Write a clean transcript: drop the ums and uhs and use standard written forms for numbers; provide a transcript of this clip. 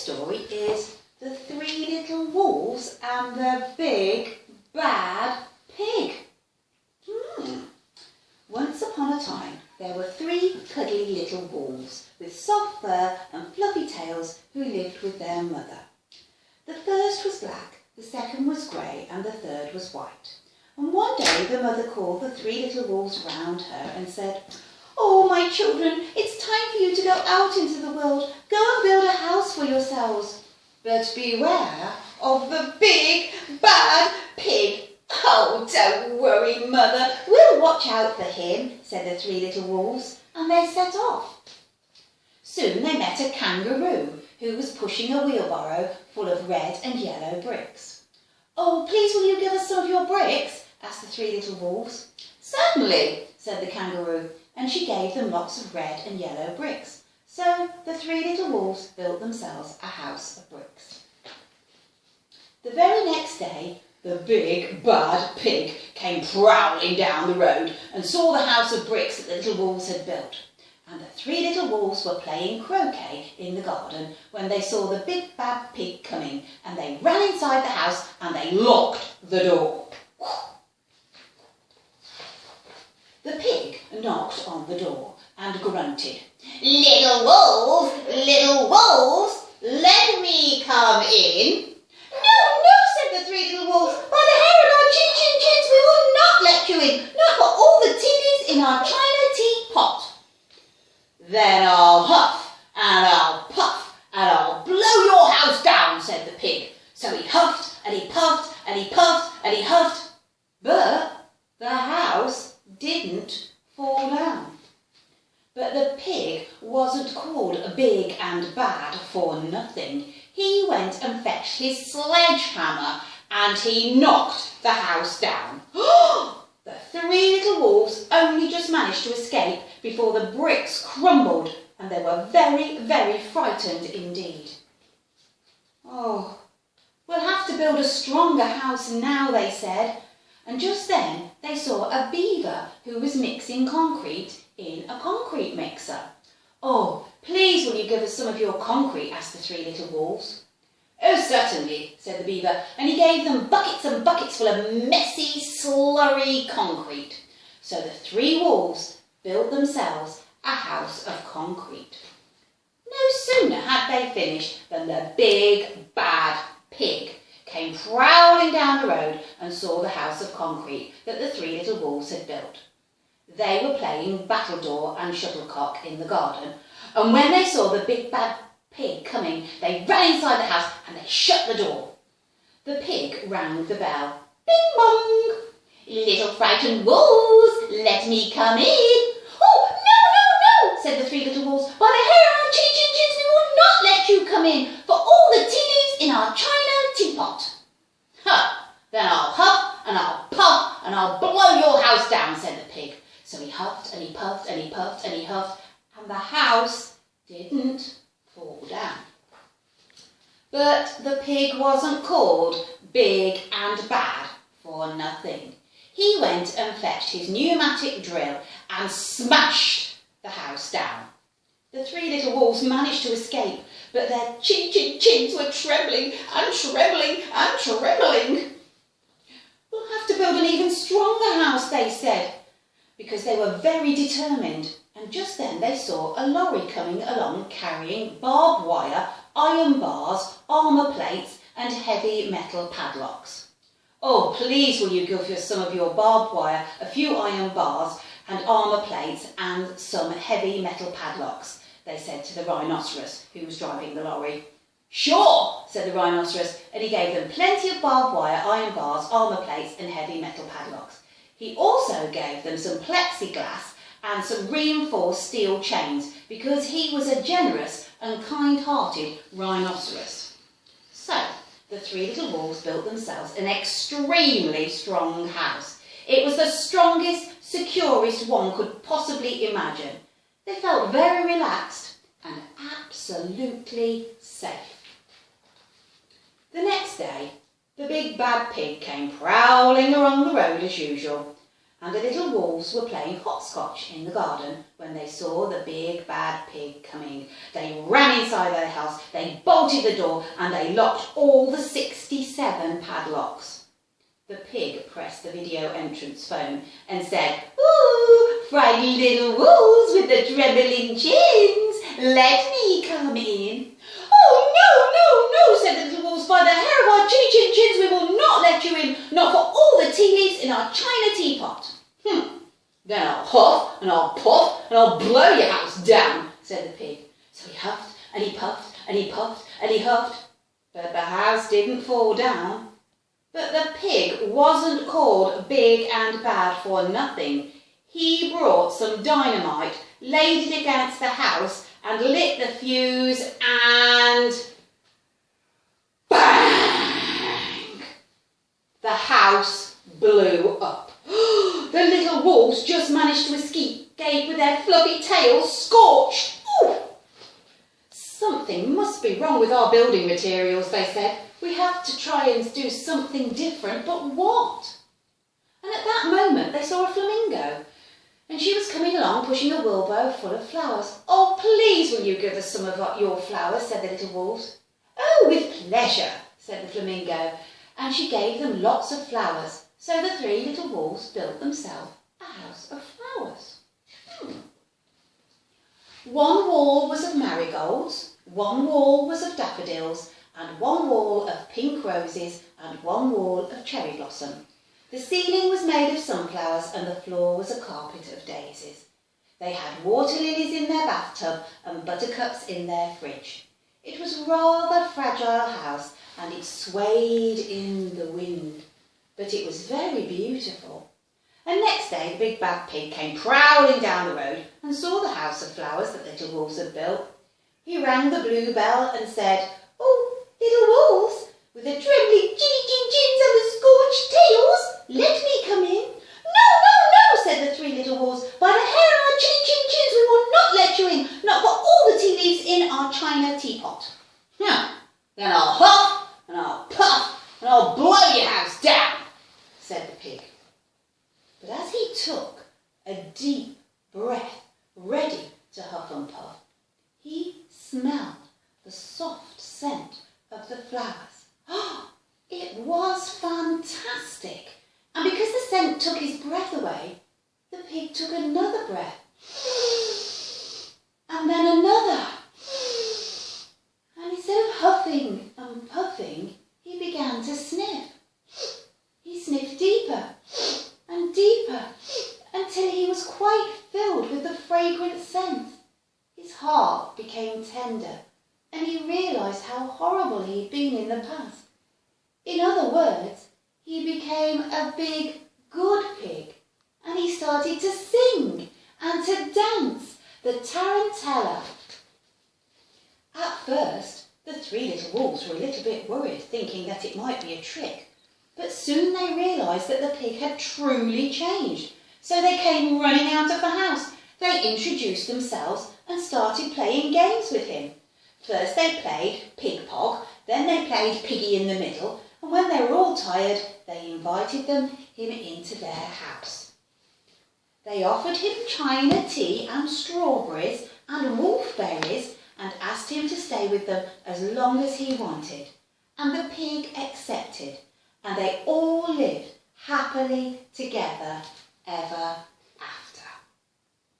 story is The Three Little Wolves and the Big Bad Pig. Once upon a time, there were three cuddly little wolves with soft fur and fluffy tails who lived with their mother. The first was black, the second was grey, and the third was white. And one day the mother called the three little wolves round her and said, "Oh, my children, it's time for you to go out into the world. Go and build a house for yourselves. But beware of the big bad pig." "Oh, don't worry, mother. We'll watch out for him," said the three little wolves, and they set off. Soon they met a kangaroo who was pushing a wheelbarrow full of red and yellow bricks. "Oh, please will you give us some of your bricks?" asked the three little wolves. "Certainly," said the kangaroo, and she gave them lots of red and yellow bricks. So the three little wolves built themselves a house of bricks. The very next day, the big bad pig came prowling down the road and saw the house of bricks that the little wolves had built. And the three little wolves were playing croquet in the garden when they saw the big bad pig coming, and they ran inside the house and they locked the door. The pig knocked on the door and grunted, little wolves, let me come in." No, said the three little wolves. "By the hair on our chins, we will not let you in, not for all the teas in our china teapot." "Then I'll huff and I'll puff and I'll blow your house down," said the pig. So he huffed and he puffed and he puffed and he huffed, but the house didn't fall down. But the pig wasn't called big and bad for nothing. He went and fetched his sledgehammer and he knocked the house down. The three little wolves only just managed to escape before the bricks crumbled, and they were very, very frightened indeed. "Oh, we'll have to build a stronger house now," they said. And just then they saw a beaver who was mixing concrete in a concrete mixer. "Oh, please will you give us some of your concrete?" asked the three little wolves. "Oh, certainly," said the beaver, and he gave them buckets and buckets full of messy, slurry concrete. So the three wolves built themselves a house of concrete. No sooner had they finished than the big bad pig came prowling down the road and saw the house of concrete that the three little wolves had built. They were playing battledore and shuttlecock in the garden, and when they saw the big bad pig coming, they ran inside the house and they shut the door. The pig rang the bell. Bing bong! "Little frightened wolves, let me come in." "Oh, no, said the three little wolves. "By the hair on our chins, we will not let you come in for all the tea leaves in our china teapot." "Ha! Then I'll huff and I'll puff and I'll blow your house down," said the pig. So he huffed and he puffed and he puffed and he huffed, and the house didn't fall down. But the pig wasn't called big and bad for nothing. He went and fetched his pneumatic drill and smashed the house down. The three little wolves managed to escape, but their chins were trembling and trembling and trembling. "We'll have to build an even stronger house," they said, because they were very determined. And just then they saw a lorry coming along carrying barbed wire, iron bars, armour plates and heavy metal padlocks. "Oh, please will you give us some of your barbed wire, a few iron bars and armour plates and some heavy metal padlocks," they said to the rhinoceros who was driving the lorry. "Sure," said the rhinoceros, and he gave them plenty of barbed wire, iron bars, armour plates and heavy metal padlocks. He also gave them some plexiglass and some reinforced steel chains, because he was a generous and kind-hearted rhinoceros. So the three little wolves built themselves an extremely strong house. It was the strongest, securest one could possibly imagine. They felt very relaxed and absolutely safe. The next day, the big bad pig came prowling along the road as usual, and the little wolves were playing hopscotch in the garden when they saw the big bad pig coming. They ran ran inside their house, they bolted the door and they locked all the 67 padlocks. The pig pressed the video entrance phone and said, "Ooh, frightened little wolves with the trembling chins, let me come in." "Oh, no, said the little wolves, "by the hair of our chinny chins, we will not let you in, not for all the tea leaves in our china teapot." "Then I'll huff and I'll puff and I'll blow your house down," said the pig. So he huffed and he puffed and he puffed and he huffed, but the house didn't fall down. But the pig wasn't called big and bad for nothing. He brought some dynamite, laid it against the house and lit the fuse and bang! The house blew up. The little wolves just managed to escape with their fluffy tails scorched. Ooh! "Something must be wrong with our building materials," they said. "We have to try and do something different, but what?" And at that moment they saw a flamingo, and she was coming along pushing a wheelbarrow full of flowers. "Oh, please will you give us some of your flowers?" said the little wolves. "Oh, with pleasure," said the flamingo, and she gave them lots of flowers. So the three little wolves built themselves a house of flowers. One wall was of marigolds, one wall was of daffodils, and one wall of pink roses, and one wall of cherry blossom. The ceiling was made of sunflowers, and the floor was a carpet of daisies. They had water lilies in their bathtub and buttercups in their fridge. It was a rather fragile house, and it swayed in the wind, but it was very beautiful. And next day the big bad pig came prowling down the road and saw the house of flowers that little wolves had built. He rang the blue bell and said, "Oh, little wolves, with the trembling chins and the scorched tails, let me come in." No, said the three little wolves. "By the hair on our chins, we will not let you in, not for all the tea leaves in our china teapot." "Then I'll huff and I'll puff and I'll blow your house down," said the pig. But as he took a deep breath, ready to huff and puff, he smelled the soft scent of the flowers. It was fantastic. And because the scent took his breath away, the pig took another breath. And then another. And instead of huffing and puffing, he began to sniff. He sniffed deeper and deeper until he was quite filled with the fragrant scent. His heart became tender and he realised how horrible he'd been in the past. In other words, he became a big, good pig, and he started to sing and to dance the tarantella. At first, the three little wolves were a little bit worried, thinking that it might be a trick, but soon they realised that the pig had truly changed, so they came running out of the house. They introduced themselves and started playing games with him. First they played Pig Pog, then they played Piggy in the Middle, and when they were all tired, they invited him into their house. They offered him china tea and strawberries and wolfberries and asked him to stay with them as long as he wanted. And the pig accepted, and they all lived happily together ever